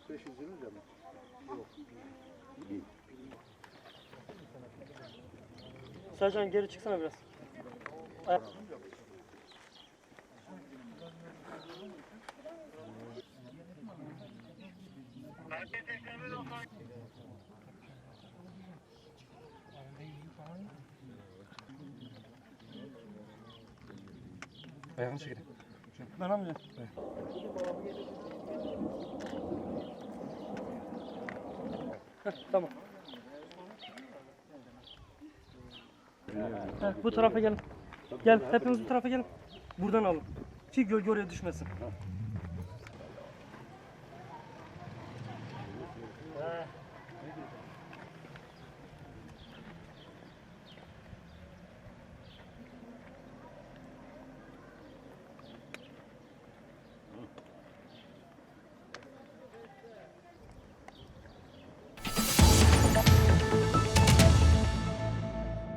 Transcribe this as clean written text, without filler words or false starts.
500 lira mı? Yok. Sercan geri çıksana biraz. Ayak. Ayağını çekelim. Ben amca. Tamam. Bu tarafa gelin. Gel, hepimiz bu tarafa gelin. Buradan alın. Ki gölge oraya düşmesin.